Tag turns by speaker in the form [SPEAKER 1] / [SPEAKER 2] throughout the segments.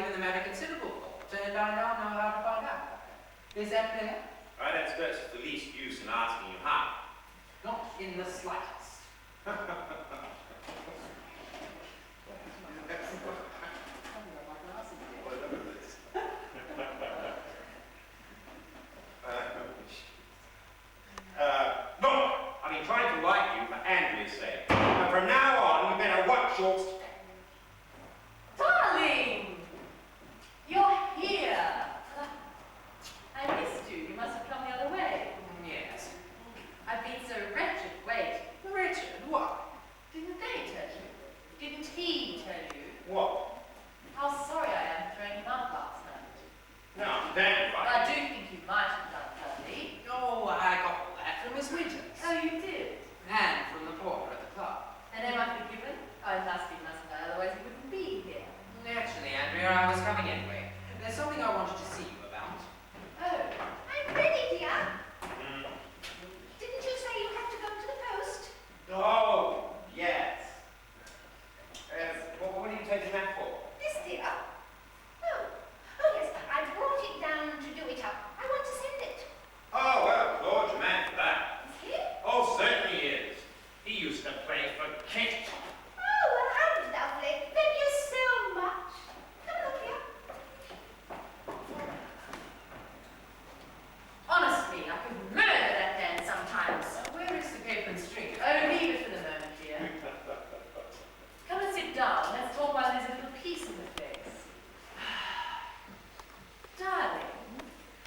[SPEAKER 1] given the matter considerable thought, and I now know how to find out. Is that clear?
[SPEAKER 2] I don't suppose it's the least use in asking you how.
[SPEAKER 1] Not in the slightest.
[SPEAKER 2] Look, I've been trying to like you for Andrea's sake. And from now on, you better watch your step.
[SPEAKER 3] Darling! You're here! I missed you. You must have come the other way.
[SPEAKER 1] Yes.
[SPEAKER 3] I've been so wretched. Wait,
[SPEAKER 1] Richard, what?
[SPEAKER 3] didn't they tell you? Didn't he tell you
[SPEAKER 2] What?
[SPEAKER 3] how sorry I am for throwing him out last night?
[SPEAKER 2] No, damn
[SPEAKER 3] But
[SPEAKER 2] right.
[SPEAKER 3] I do think you might have done, Dudley.
[SPEAKER 1] Oh, I got all that from Miss Winters.
[SPEAKER 3] Oh, you did?
[SPEAKER 1] And from the porter at the club.
[SPEAKER 3] And am I forgiven? Oh, it must be, mustn't I? Otherwise you wouldn't be here.
[SPEAKER 1] Actually, Andrea, I was coming anyway. There's something I wanted to see you about.
[SPEAKER 3] Oh,
[SPEAKER 4] I'm ready, dear.
[SPEAKER 2] Mm.
[SPEAKER 4] Didn't you say you had to go to the post?
[SPEAKER 2] Oh, yes. What are you taking that for?
[SPEAKER 4] This, dear? Oh, yes, I brought it down to do it up. I want to send it.
[SPEAKER 2] Oh, well, Lord's your man for that.
[SPEAKER 4] Is he?
[SPEAKER 2] Oh, certainly he is. He used to play for Kent.
[SPEAKER 4] Oh, well, how lovely. Thank you so much. Come on, dear.
[SPEAKER 3] honestly, I could murder that man sometimes.
[SPEAKER 1] Where is the paper and string?
[SPEAKER 3] Oh, leave it for the moment, dear. Come and sit down. Let's talk while there's a little peace in the place. Darling,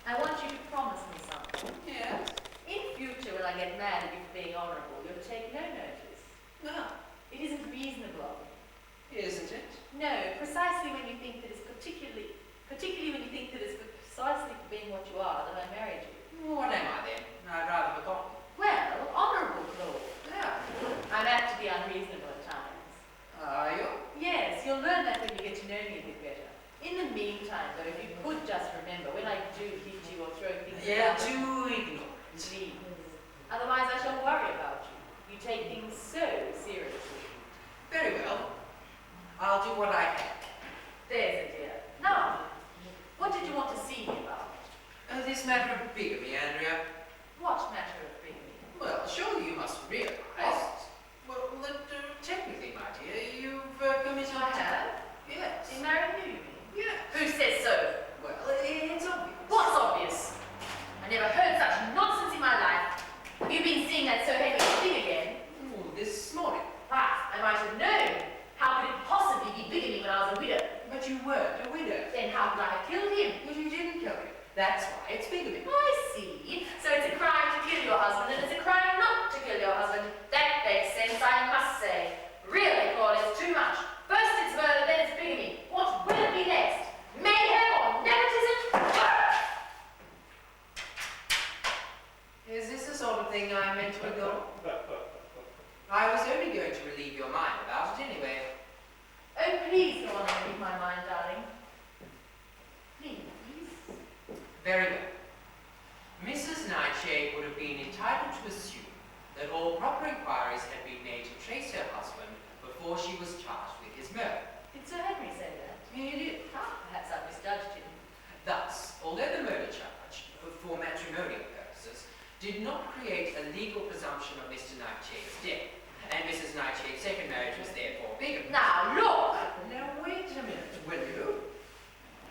[SPEAKER 3] I want you to promise me something.
[SPEAKER 1] Yes.
[SPEAKER 3] In future, when I get mad at you for being honourable, you'll take no notice.
[SPEAKER 1] No.
[SPEAKER 3] It isn't reasonable of me.
[SPEAKER 1] Isn't it?
[SPEAKER 3] No, precisely when you think that it's particularly when you think that it's precisely for being what you are that I married you.
[SPEAKER 1] What am I then? I'd rather forgotten.
[SPEAKER 3] Well, honourable, Claude.
[SPEAKER 1] Yeah.
[SPEAKER 3] I'm apt to be unreasonable at times.
[SPEAKER 1] Are you?
[SPEAKER 3] Yes, you'll learn that when you get to know me a bit better. In the meantime, though, if you could just remember, when I do hit you or throw things
[SPEAKER 1] Yeah,
[SPEAKER 3] around,
[SPEAKER 1] too ignorant.
[SPEAKER 3] please. Otherwise, I shall worry about you. You take things so seriously.
[SPEAKER 1] Very well. I'll do what I can.
[SPEAKER 3] There's a dear. Now, what did you want to see me about?
[SPEAKER 1] This matter of bigamy, Andrea.
[SPEAKER 3] What matter of bigamy?
[SPEAKER 1] Well, surely you must realize.
[SPEAKER 3] What?
[SPEAKER 1] Well, that technically, my dear, you've committed.
[SPEAKER 3] I have?
[SPEAKER 1] Yes.
[SPEAKER 3] You married who, you mean?
[SPEAKER 1] Yes.
[SPEAKER 3] Who says so?
[SPEAKER 1] Well, it's obvious.
[SPEAKER 3] What's obvious? I never heard such nonsense in my life. Have you been seeing that Sir Henry thing again?
[SPEAKER 1] Ooh, this morning.
[SPEAKER 3] Ah, I might have known. How could it possibly be bigamy when I was a widow?
[SPEAKER 1] But you weren't a widow.
[SPEAKER 3] Then how could I have killed him?
[SPEAKER 1] Well, you didn't kill him. That's why it's bigamy.
[SPEAKER 3] I see. So it's a crime to kill your husband, and it's a crime not to kill your husband. That makes sense, I must say. Really, Claude, it's too much. First it's murder, then it's bigamy. What will it be next? Mayhem or nepotism?
[SPEAKER 1] Is this the sort of thing I meant to ignore? I was only going to relieve your mind about it anyway.
[SPEAKER 3] Oh, please go on and read my mind, darling. Please.
[SPEAKER 1] Very well. Mrs. Nightshade would have been entitled to assume that all proper inquiries had been made to trace her husband before she was charged with his murder.
[SPEAKER 3] Did Sir Henry say that?
[SPEAKER 1] He did.
[SPEAKER 3] Ah, perhaps I misjudged him.
[SPEAKER 1] Thus, although the murder charge, for matrimonial purposes, did not create a legal presumption of Mr. Nightshade's death, and Mrs. Nightshade's second marriage was therefore bigamy.
[SPEAKER 3] Now, look!
[SPEAKER 1] Now, wait a minute, will you?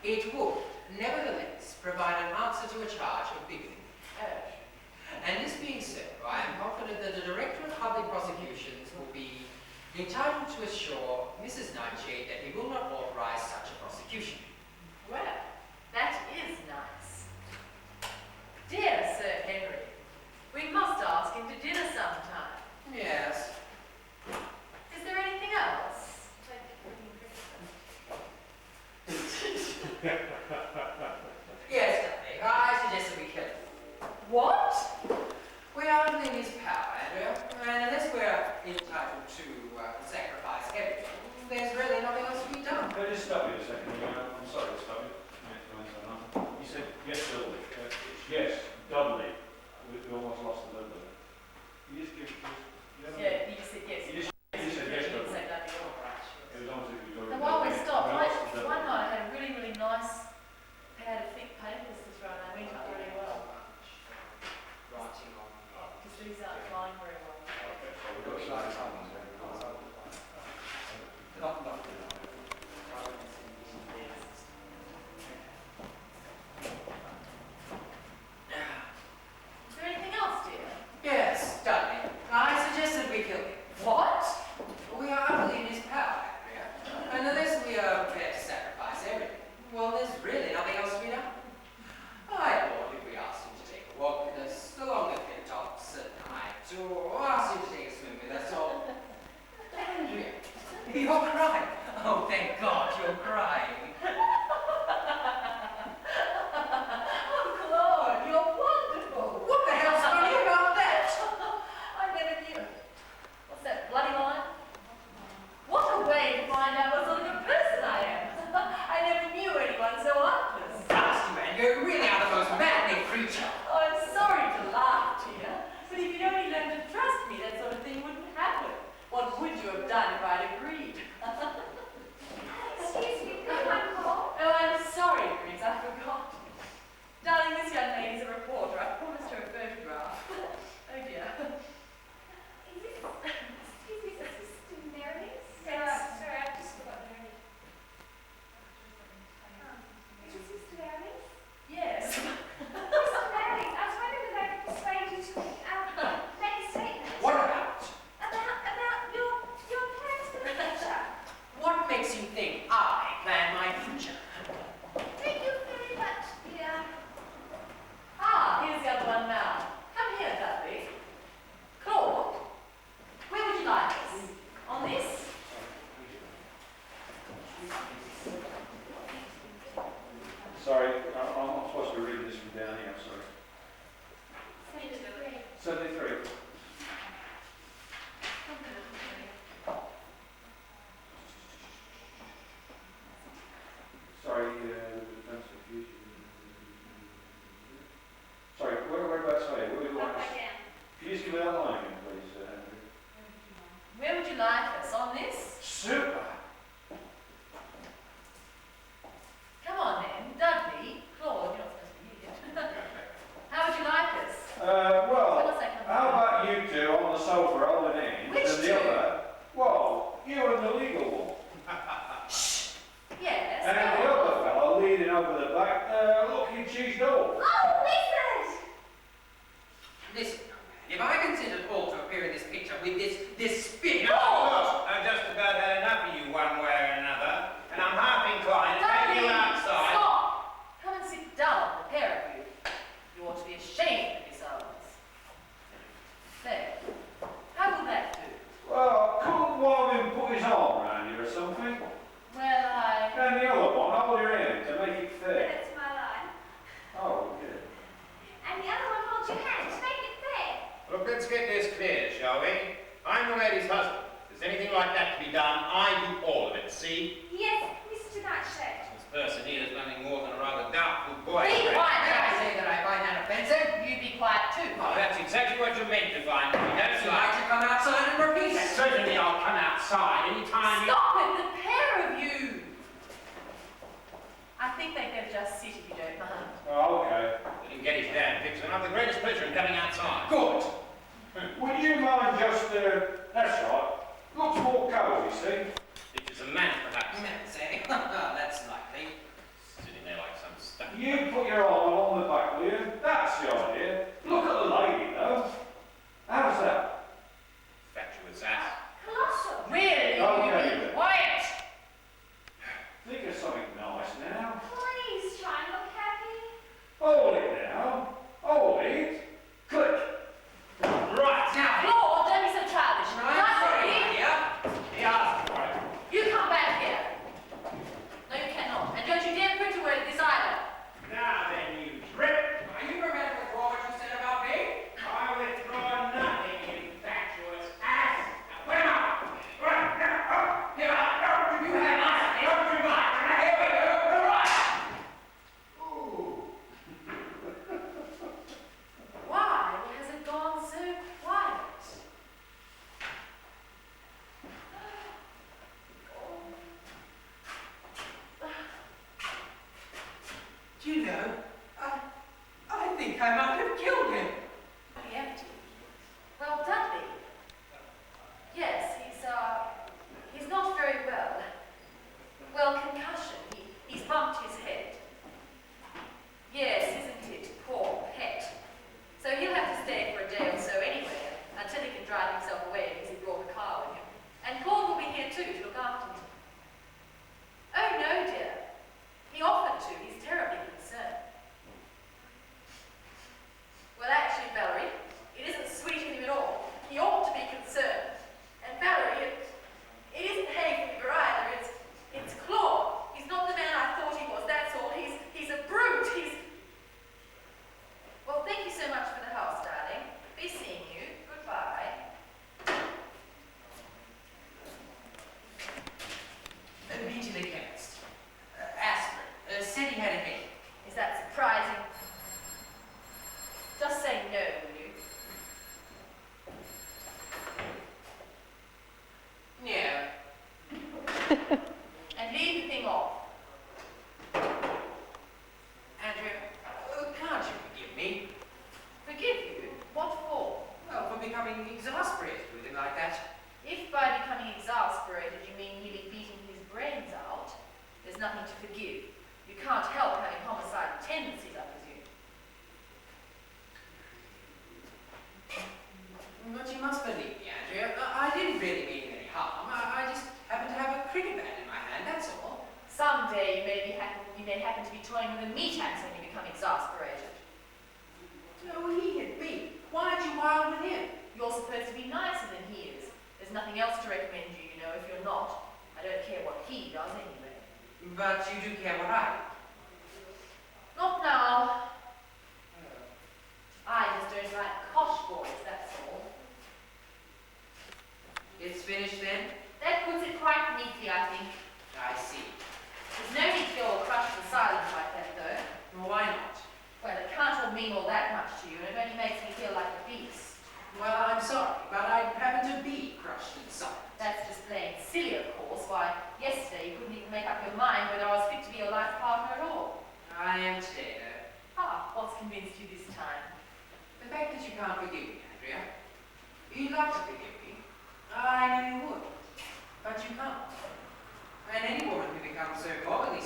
[SPEAKER 1] It would, nevertheless, provide an answer to a charge of bigamy. And this being so, I am confident that the Director of Public Prosecutions will be entitled to assure Mrs. Nightshade that he will not authorize such a prosecution.
[SPEAKER 3] Well, that is nice. Dear Sir Henry, we must ask him to dinner sometime.
[SPEAKER 1] Yes.
[SPEAKER 3] Is there anything else?
[SPEAKER 1] Yes, darling, I suggest that we kill him.
[SPEAKER 3] What?
[SPEAKER 1] We are within his power, Andrea, and unless we're entitled to sacrifice everything, there's really nothing else to be done.
[SPEAKER 5] Can I just stop you a second? I'm sorry to stop you. You said yes, Dudley. Yes, Dudley. We almost lost the Dudley. You just give.
[SPEAKER 3] Yeah, you said yes.
[SPEAKER 5] You just said yes,
[SPEAKER 3] You
[SPEAKER 5] Dudley.
[SPEAKER 3] said that before, right?
[SPEAKER 5] It was almost as if you were.
[SPEAKER 3] And while we stopped, why not? I had a really
[SPEAKER 5] Sorry, I'm not supposed to be reading this from down here, I'm sorry. 73. Sorry, defense confusion. Sorry, whereabouts are you? Where would you like us? Can you just give me that line again, please, Andrew?
[SPEAKER 3] Where would you like us? On this?
[SPEAKER 5] Super!
[SPEAKER 3] Come on then. Dudley, Claude, you're not supposed to be here yet. How would you like us?
[SPEAKER 5] Well,
[SPEAKER 3] When was I coming
[SPEAKER 5] how
[SPEAKER 3] from?
[SPEAKER 5] about you two on the sofa holding hands?
[SPEAKER 3] Which
[SPEAKER 5] and the
[SPEAKER 3] two?
[SPEAKER 5] other, well, you and the legal one.
[SPEAKER 3] Yes.
[SPEAKER 5] And the
[SPEAKER 3] go on.
[SPEAKER 5] other fellow leaning over the back, looking cheesed up.
[SPEAKER 4] Oh, Wizard!
[SPEAKER 1] Listen, if I considered Paul to appear in this picture with this spin,
[SPEAKER 2] No, look, I've just about had enough of you one way or another, and I'm half inclined to take you
[SPEAKER 3] Dudley,
[SPEAKER 2] outside.
[SPEAKER 3] stop! Come and sit down, the pair of you. You ought to be ashamed of yourselves. There. How will that do?
[SPEAKER 5] Well, couldn't one of him put his arm around you or something?
[SPEAKER 3] Well,
[SPEAKER 5] And the other one, hold your hand to make it fair.
[SPEAKER 4] That's my line.
[SPEAKER 5] Oh, good.
[SPEAKER 4] And the other one holds your hand to make it fair.
[SPEAKER 2] Look, let's get this clear, shall we? I'm the lady's husband. If there's anything like that to be done, I do all of it, see?
[SPEAKER 4] Yes, Mr. Nightshade.
[SPEAKER 2] This person here is nothing more than a rather doubtful
[SPEAKER 3] Be
[SPEAKER 2] boyfriend.
[SPEAKER 3] quiet,
[SPEAKER 1] may I
[SPEAKER 3] Dudley.
[SPEAKER 1] say that I find that offensive?
[SPEAKER 3] You be quiet too.
[SPEAKER 2] Oh, that's exactly what you meant to find. That's
[SPEAKER 1] Would you like to come outside and repeat it?
[SPEAKER 2] Certainly I'll come outside any time you...
[SPEAKER 3] Stop it, the pair of you! I think they'd better just sit if you don't mind.
[SPEAKER 5] Oh, okay.
[SPEAKER 2] Let him get his damn fix, and I've the greatest pleasure in coming outside.
[SPEAKER 1] Good.
[SPEAKER 5] Would you mind just, that's right. Looks more cosy, see?
[SPEAKER 2] It is a man, perhaps.
[SPEAKER 1] Say, that's likely.
[SPEAKER 2] Sitting there like some stuff.
[SPEAKER 5] You put your arm on the back, will you? That's the idea. Look at the lady, though. How's that?
[SPEAKER 2] Fatuous ass.
[SPEAKER 4] Colossal.
[SPEAKER 3] Really?
[SPEAKER 5] Okay,
[SPEAKER 3] You be
[SPEAKER 5] then.
[SPEAKER 3] quiet!
[SPEAKER 5] Think of something nice now.
[SPEAKER 4] Please try and look happy.
[SPEAKER 5] Hold it now. Hold it. Click.
[SPEAKER 2] Right.
[SPEAKER 1] Now,
[SPEAKER 3] Claude, don't be so childish.
[SPEAKER 1] I'm sorry, my
[SPEAKER 3] Dudley,
[SPEAKER 1] dear.
[SPEAKER 2] He asked for it.
[SPEAKER 3] you come back here. No, you cannot. And don't you dare print a word at this either.
[SPEAKER 2] Now then, you trip.
[SPEAKER 1] Are you prepared to withdraw what you said about me?
[SPEAKER 2] I withdraw nothing, you fatuous ass. Now, put him up. Right, now, up.
[SPEAKER 1] Here, you have answered.
[SPEAKER 2] Don't you mind?
[SPEAKER 1] Here we go. Right.
[SPEAKER 3] Why has it gone so quiet?
[SPEAKER 1] Do you know, I think I might have killed him.
[SPEAKER 3] Pretty empty. Well, Dudley. Yes, he's not very well. Well, concussion. He's bumped his head. Yes, isn't it? Poor pet. So he'll have to stay for a day or so anyway, until he can drive himself away because he brought a car with him. And Claude will be here too to look after him. Oh no, dear. He offered to. He's terribly concerned. Well, actually, Valerie, it isn't sweet of him at all. He ought to be concerned. And Valerie, it isn't hay fever either. It's Claude. He's not the man I thought he was. That's all. He's a brute. Well, thank you so much for the house, darling. Be seeing you. Goodbye.
[SPEAKER 1] Me to the chemist. Aspirin. Said he had a headache.
[SPEAKER 3] Is that surprising? Just say no, will you?
[SPEAKER 1] Yeah.
[SPEAKER 3] And leave the thing off.
[SPEAKER 1] Andrea, can't you forgive me?
[SPEAKER 3] Forgive you? What for?
[SPEAKER 1] Well, for becoming exasperated with him like that.
[SPEAKER 3] If by becoming exasperated you mean nearly beating his brains out, there's nothing to forgive. You can't help having homicidal tendencies, I presume.
[SPEAKER 1] But you must believe me, Andrea. I didn't really mean any harm. I just happened to have a cricket bat in my hand, that's all.
[SPEAKER 3] Someday you may happen to be toying with a meat axe when you become exasperated.
[SPEAKER 1] No, he hit me. Why aren't you wild with him?
[SPEAKER 3] You're supposed to be nicer than he is. There's nothing else to recommend you, you know, if you're not. I don't care what he does anyway.
[SPEAKER 1] But you do care what I do.
[SPEAKER 3] to you, and it only makes me feel like a beast.
[SPEAKER 1] Well, I'm sorry, but I happen to be crushed inside.
[SPEAKER 3] That's just plain silly, of course. Why, yesterday you couldn't even make up your mind whether I was fit to be your life partner at all.
[SPEAKER 1] I am Taylor.
[SPEAKER 3] Ah, what's convinced you this time?
[SPEAKER 1] The fact that you can't forgive me, Andrea. You'd like to forgive me. I know you would. But you can't. And any woman who becomes so morbidly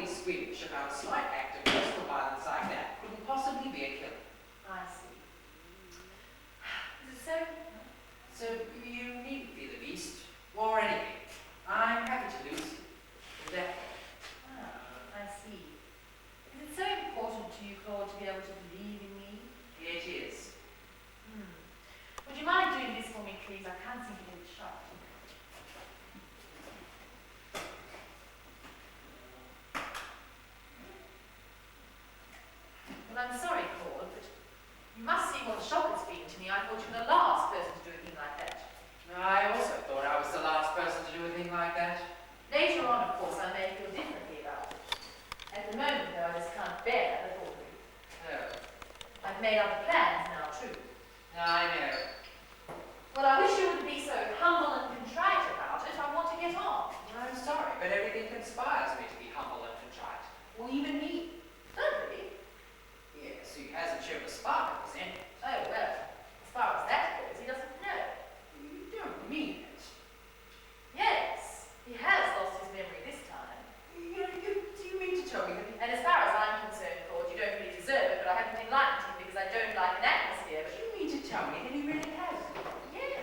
[SPEAKER 1] squeamish about a slight act of personal violence like that couldn't possibly be a killer.
[SPEAKER 3] I see. Is it so?
[SPEAKER 1] So you needn't be the beast or anything. I'm happy to lose you. That way.
[SPEAKER 3] Ah, I see. Is it so important to you, Claude, to be able to believe in me?
[SPEAKER 1] It is.
[SPEAKER 3] Would you mind doing this for me, please? I can't seem to get it shut. Well, I'm sorry, Claude, but you must see what a shock it's been to me. I thought you were the last person to do a thing like that.
[SPEAKER 1] I also thought I was the last person to do a thing like that.
[SPEAKER 3] Later on, of course, I may feel differently about it. At the moment, though, I just can't bear the thought of it.
[SPEAKER 1] Oh,
[SPEAKER 3] I've made other plans now, too.
[SPEAKER 1] I know.
[SPEAKER 3] Well, I wish you wouldn't be so humble and contrite about it. I want to get on.
[SPEAKER 1] I'm sorry, but everything conspires me to be humble and contrite. Well, even me.
[SPEAKER 3] Don't really.
[SPEAKER 1] Yes, he hasn't shown a spark of resentment.
[SPEAKER 3] Oh, well, as far as that goes, he doesn't know.
[SPEAKER 1] You don't mean it.
[SPEAKER 3] Yes, he has lost his memory this time.
[SPEAKER 1] Do you mean to tell me that he...
[SPEAKER 3] And as far as I'm concerned, Claude, you don't really deserve it, but I haven't enlightened him because I don't like an atmosphere, but
[SPEAKER 1] You mean to tell me that he really has?
[SPEAKER 3] yes.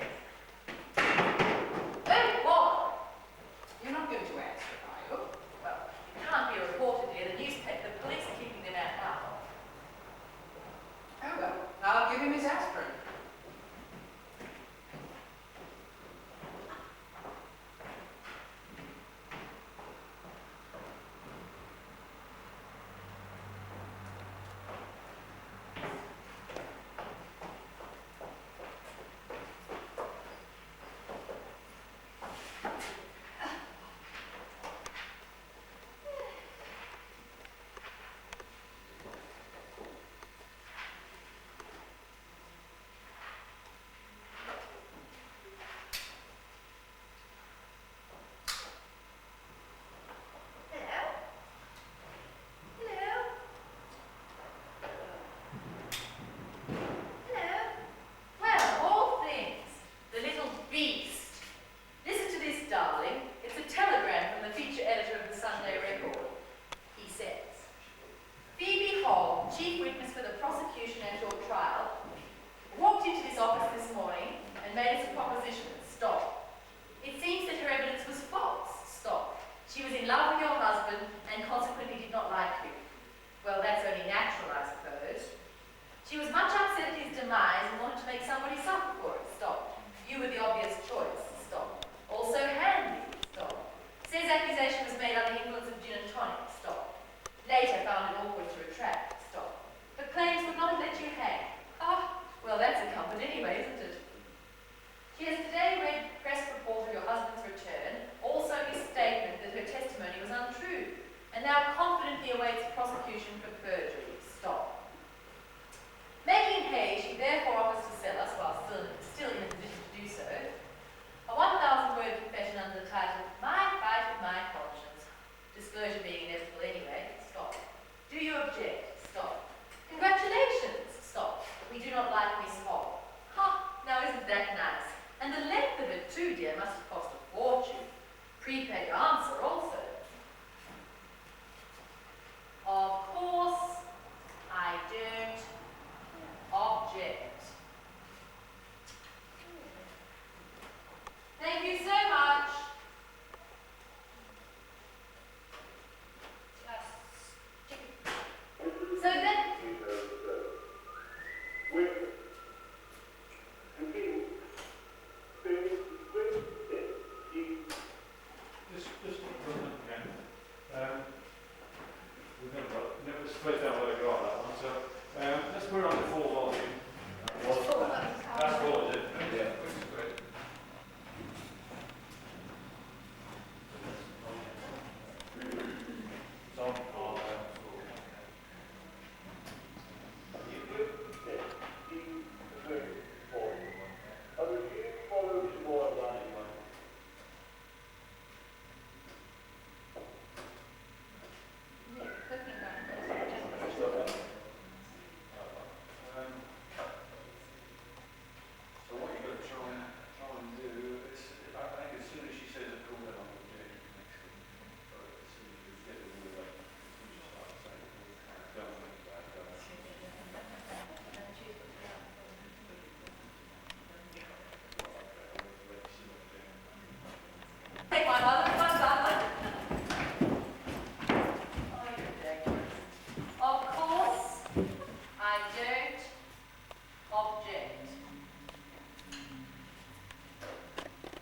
[SPEAKER 3] Take my mother and my father. Oh, you're ridiculous. Of course, I don't object.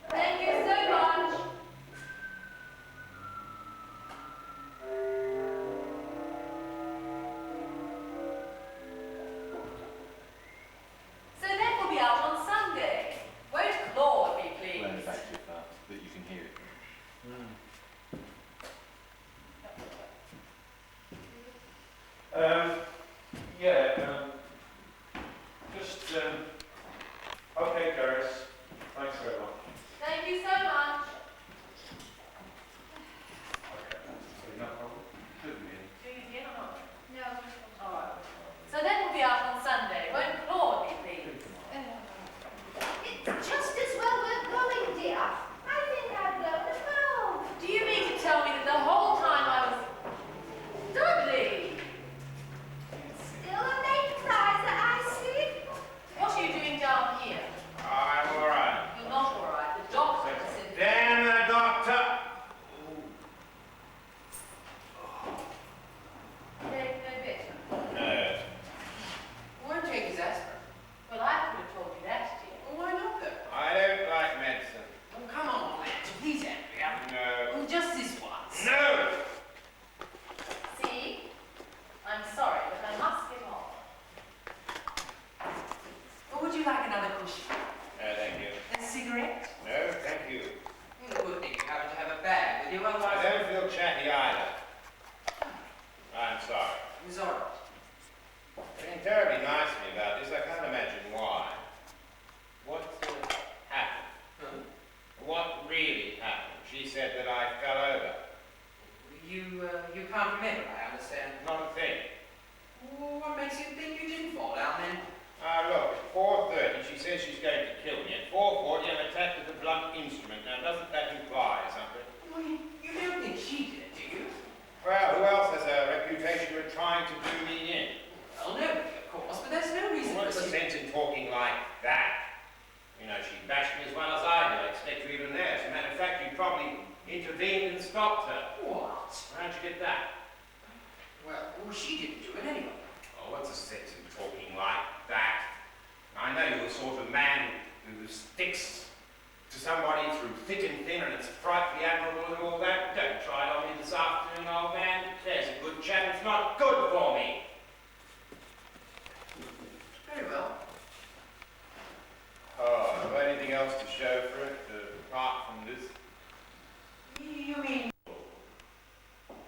[SPEAKER 3] Thank you so much. So that will be out on Sunday. Won't Claude be pleased?
[SPEAKER 6] Learn back too far that you can hear it.
[SPEAKER 5] Okay, Charis. Thanks very much.
[SPEAKER 3] Thank you so much.
[SPEAKER 5] Okay, so no problem. Couldn't be.
[SPEAKER 3] Do you hear or not?
[SPEAKER 4] No.
[SPEAKER 3] All right. So that will be out on Sunday. Won't Claude be pleased?
[SPEAKER 4] It's just as well we're going, dear. I think I've blown a bulb.
[SPEAKER 3] Do you mean to tell me that the whole time I was... Dudley!
[SPEAKER 4] Still a main prize that I see.
[SPEAKER 3] What are you doing down here?
[SPEAKER 2] I'm all right.
[SPEAKER 3] You're not all right. The doctor said...
[SPEAKER 2] Damn the doctor!
[SPEAKER 3] No better.
[SPEAKER 2] No.
[SPEAKER 1] Won't take his aspirin.
[SPEAKER 3] Well, I could have told you that, dear.
[SPEAKER 1] Well, why not though?
[SPEAKER 2] I don't like medicine.
[SPEAKER 1] Oh, come on, lad. Please, Andrea.
[SPEAKER 2] No.
[SPEAKER 1] Oh, just this once.
[SPEAKER 2] No!
[SPEAKER 3] See? I'm sorry, but I must get on.
[SPEAKER 1] Or would you like another cushion?
[SPEAKER 2] No, thank you.
[SPEAKER 1] A cigarette?
[SPEAKER 2] No, thank you.
[SPEAKER 1] Well, good thing you happen to have a bag with you,
[SPEAKER 2] I
[SPEAKER 1] otherwise...
[SPEAKER 2] don't feel chatty either. I'm sorry.
[SPEAKER 1] It's all right.
[SPEAKER 2] Being terribly nice to me about this, I can't imagine why. What happened?
[SPEAKER 1] Hmm?
[SPEAKER 2] What really happened? She said that I fell over.
[SPEAKER 1] You can't remember, I understand.
[SPEAKER 2] Not a thing.
[SPEAKER 1] Well, what makes you think you didn't fall down then?
[SPEAKER 2] Look, at 4:30 she says she's going to kill me. At 4:40 I'm attacked with a blunt instrument. Now, doesn't that imply something?
[SPEAKER 1] Well, you don't think she did it, do you?
[SPEAKER 2] Well, who else has a reputation for trying to do me in?
[SPEAKER 1] Well, nobody, of course, but there's no reason
[SPEAKER 2] What's the
[SPEAKER 1] for...
[SPEAKER 2] sense in talking like that? You know, she bashed me as well as I did. I expect you even there. As a matter of fact, you probably intervened and stopped her.
[SPEAKER 1] What?
[SPEAKER 2] How'd you get that?
[SPEAKER 1] Well, she didn't do it anyway.
[SPEAKER 2] Oh, what's the sense in talking like that? I know you're the sort of man who sticks to somebody through thick and thin, and it's frightfully admirable and all that. Don't try it on me this afternoon, old man. There's a good chap. It's not good for me.
[SPEAKER 1] Very well.
[SPEAKER 2] Oh, have I anything else to show for it, apart from this?
[SPEAKER 1] You mean...
[SPEAKER 3] Oh,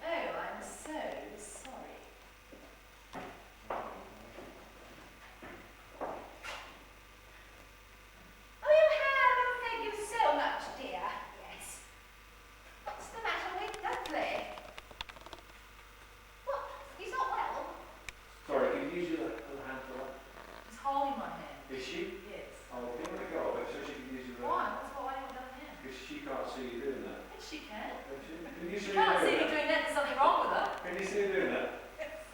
[SPEAKER 3] I'm so sorry.
[SPEAKER 4] Oh, you have, and thank you so much, dear. Yes. What's the matter with Dudley? What? He's not well?
[SPEAKER 5] Sorry, can you use your little hand for that?
[SPEAKER 3] He's holding my hand.
[SPEAKER 5] Is she?
[SPEAKER 3] Yes.
[SPEAKER 5] Oh, give her a go, but so she can use your
[SPEAKER 3] Why? What's why you got hand?
[SPEAKER 5] Because she can't see you doing that.
[SPEAKER 3] Yes, she can.
[SPEAKER 5] Can you
[SPEAKER 3] She
[SPEAKER 5] see
[SPEAKER 3] can't
[SPEAKER 5] her
[SPEAKER 3] see
[SPEAKER 5] doing
[SPEAKER 3] me
[SPEAKER 5] that?
[SPEAKER 3] doing that. There's something wrong with her.
[SPEAKER 5] Can you see her doing that?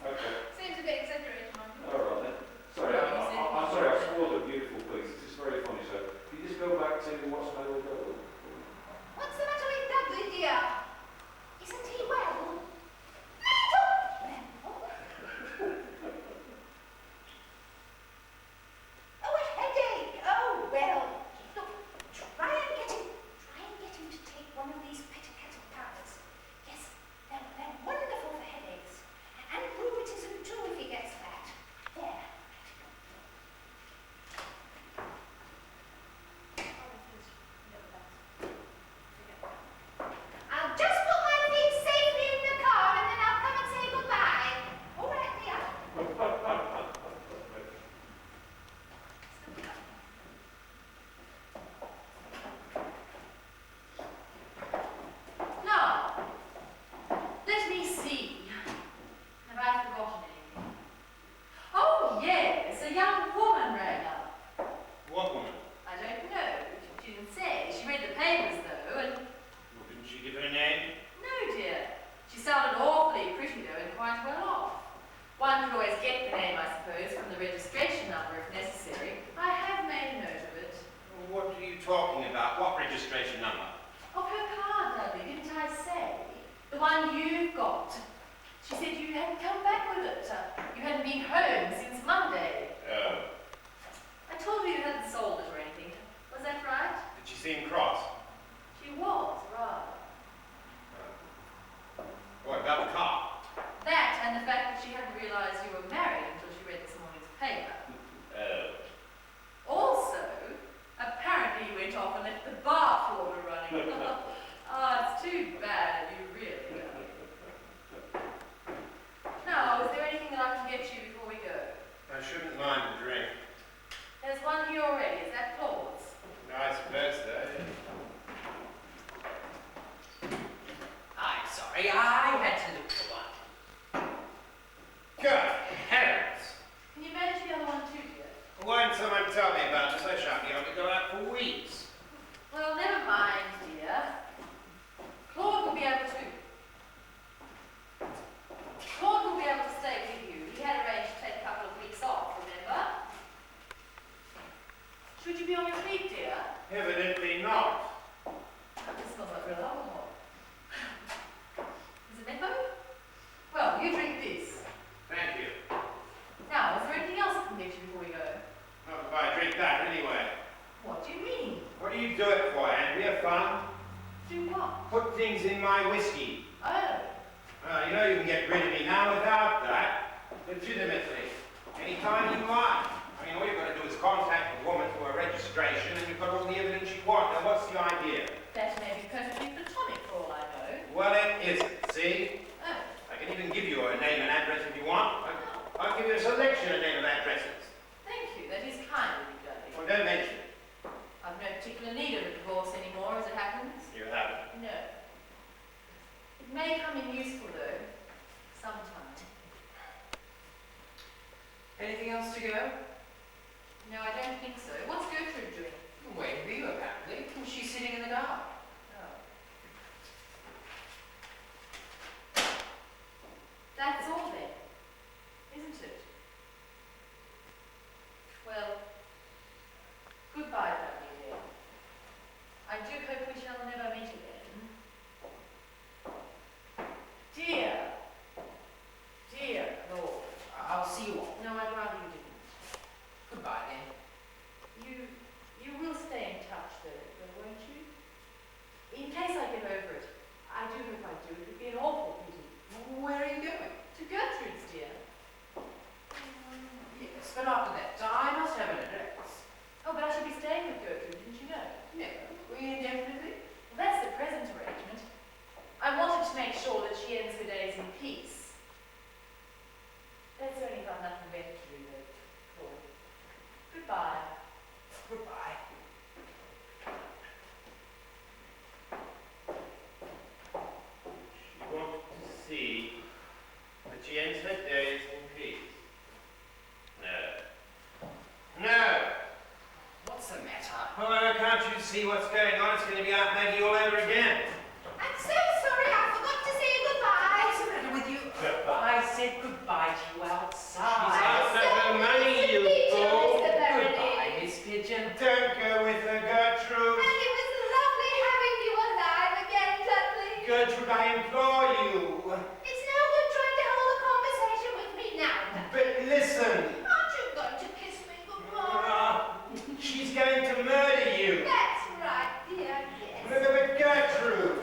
[SPEAKER 5] Okay.
[SPEAKER 4] Seems a bit exaggerated, Mum.
[SPEAKER 5] All right then. Sorry, I'm sorry, I've spoiled a beautiful piece. This is very funny, so can you just go back to what's the matter with Dudley?
[SPEAKER 4] What's the matter with Dudley, dear? Isn't he well? Well? Oh, a headache. Oh, well. Look, try and get him to take one of these petacattle powders. Yes, they're wonderful for headaches.
[SPEAKER 3] The one you've got. She said you hadn't come back with it. You hadn't been home since Monday.
[SPEAKER 2] Oh.
[SPEAKER 3] I told her you hadn't sold it or anything. Was that right?
[SPEAKER 2] Did she seem cross?
[SPEAKER 3] She was, rather.
[SPEAKER 2] What about the car?
[SPEAKER 3] That and the fact that she hadn't realised you were married until she read this morning's paper.
[SPEAKER 2] Oh.
[SPEAKER 3] Also, apparently you went off and left the bath water running. It's too bad of you, really. Now, is there anything that I can get you before we go?
[SPEAKER 2] I shouldn't mind a drink.
[SPEAKER 3] There's one here already. Is that Claude's?
[SPEAKER 2] I suppose so.
[SPEAKER 1] I'm sorry, I had to look for one.
[SPEAKER 2] Good heavens!
[SPEAKER 3] Can you manage the other one too, dear?
[SPEAKER 2] Why didn't someone tell me about this? I shan't be able to go out for weeks.
[SPEAKER 3] Well, never mind, dear. Claude will be able to. Claude will be able to stay with you. He had arranged to take a couple of weeks off, remember? Should you be on your feet, dear?
[SPEAKER 2] Evidently not.
[SPEAKER 3] This smells like real alcohol. Is it Menthol? Well, you drink this.
[SPEAKER 2] Thank you.
[SPEAKER 3] Now, is there anything else I can get you before we go?
[SPEAKER 2] Not if I drink that anyway.
[SPEAKER 3] What do you mean?
[SPEAKER 2] What do you do it for, Andrea? Fun?
[SPEAKER 3] Do what?
[SPEAKER 2] Put things in my whiskey.
[SPEAKER 3] Oh,
[SPEAKER 2] You know you can get rid of me now without that. Legitimately. Anytime you like. I mean, all you've got to do is contact the woman for a registration and you've got all the evidence you want. Now, what's the idea?
[SPEAKER 3] that may be perfectly platonic for all I know.
[SPEAKER 2] Well, it isn't, see?
[SPEAKER 3] Oh,
[SPEAKER 2] I can even give you a name and address if you want. I'll give you a selection of name and addresses.
[SPEAKER 3] thank you. That is kind of you, darling.
[SPEAKER 2] Well, don't mention it.
[SPEAKER 3] I've no particular need of a divorce anymore, as it happens.
[SPEAKER 2] You haven't.
[SPEAKER 3] No. It may come in useful, though, sometime.
[SPEAKER 1] Anything else to go?
[SPEAKER 3] No, I don't think so. What's Gertrude doing?
[SPEAKER 1] Waiting for you, apparently. She's sitting in the garden.
[SPEAKER 3] Oh. That's all then, isn't it? Well, goodbye, darling dear. I do hope we shall never meet again. Dear, dear Lord.
[SPEAKER 1] I'll see you all.
[SPEAKER 3] No, I'd rather you didn't.
[SPEAKER 1] Goodbye, then.
[SPEAKER 3] You will stay in touch, though, won't you? In case I get over it, I do hope I do. It would be an awful pity.
[SPEAKER 1] Where are you going?
[SPEAKER 3] To Gertrude's, dear.
[SPEAKER 1] Yes, but after that, I must have an address.
[SPEAKER 3] Oh, but I shall be staying with Gertrude, didn't you know?
[SPEAKER 1] No, indefinitely.
[SPEAKER 3] Well, that's the present arrangement. I wanted to make sure that she ends her days in peace. That's only got nothing better to do, though, Claude. Goodbye.
[SPEAKER 1] Goodbye.
[SPEAKER 2] She wanted to see that she ends her days in peace. No. No!
[SPEAKER 1] What's the matter?
[SPEAKER 2] Oh, can't you see what's going on? It's going to be Aunt Maggie all over again.
[SPEAKER 4] I'm so sorry, I forgot to say goodbye.
[SPEAKER 1] What's the matter with you? I said goodbye to you outside.
[SPEAKER 2] She's after her money, you fool.
[SPEAKER 1] Goodbye, Miss Pigeon.
[SPEAKER 2] Don't go with her, Gertrude.
[SPEAKER 4] And it was lovely having you alive again, Dudley.
[SPEAKER 2] Gertrude, I implore you.
[SPEAKER 4] It's no good trying to hold a conversation with me now, Dudley.
[SPEAKER 2] But listen.
[SPEAKER 4] Aren't you going to kiss me goodbye?
[SPEAKER 2] She's going to murder you.
[SPEAKER 4] That's right, dear, yes.
[SPEAKER 2] But Gertrude.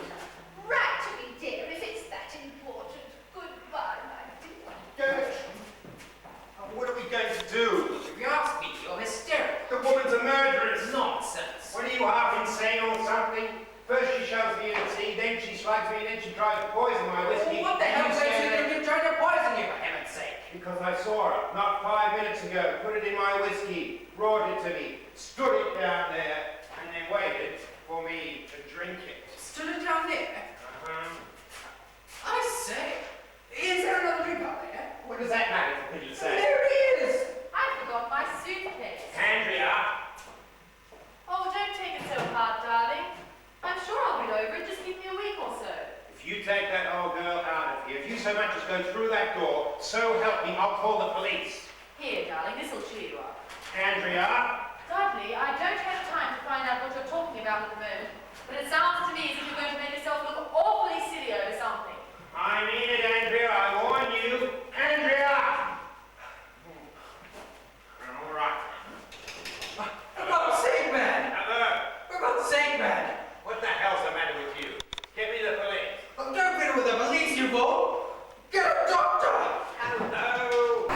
[SPEAKER 4] Write to me, dear, if it's that important. Goodbye, my dear.
[SPEAKER 2] Gertrude. What are we going to do?
[SPEAKER 1] If you ask me, you're hysterical.
[SPEAKER 2] The woman's a murderess.
[SPEAKER 1] Nonsense.
[SPEAKER 2] What are you, half insane or something? First she shoves me in the tea, then she slugs me, and then she tries to poison my whiskey.
[SPEAKER 1] What the hell
[SPEAKER 2] You
[SPEAKER 1] makes you
[SPEAKER 2] stand there-
[SPEAKER 1] think you're trying to poison you, for heaven's sake?
[SPEAKER 2] Because I saw her, not 5 minutes ago, put it in my whiskey, brought it to me, stood it down there, and then waited for me to drink it.
[SPEAKER 1] Stood it down there?
[SPEAKER 2] Uh-huh.
[SPEAKER 1] I say, is there another drink out there?
[SPEAKER 2] What does that matter, for pity's sake?
[SPEAKER 1] There is!
[SPEAKER 3] I forgot my suitcase.
[SPEAKER 2] Andrea!
[SPEAKER 3] Oh, don't take it so hard, darling. I'm sure I'll get over it. Just give me a week or so.
[SPEAKER 2] If you take that old girl out of here, if you so much as go through that door, so help me, I'll call the police.
[SPEAKER 3] Here, darling, this'll cheer you up.
[SPEAKER 2] Andrea!
[SPEAKER 3] Dudley, I don't have time to find out what you're talking about at the moment, but it sounds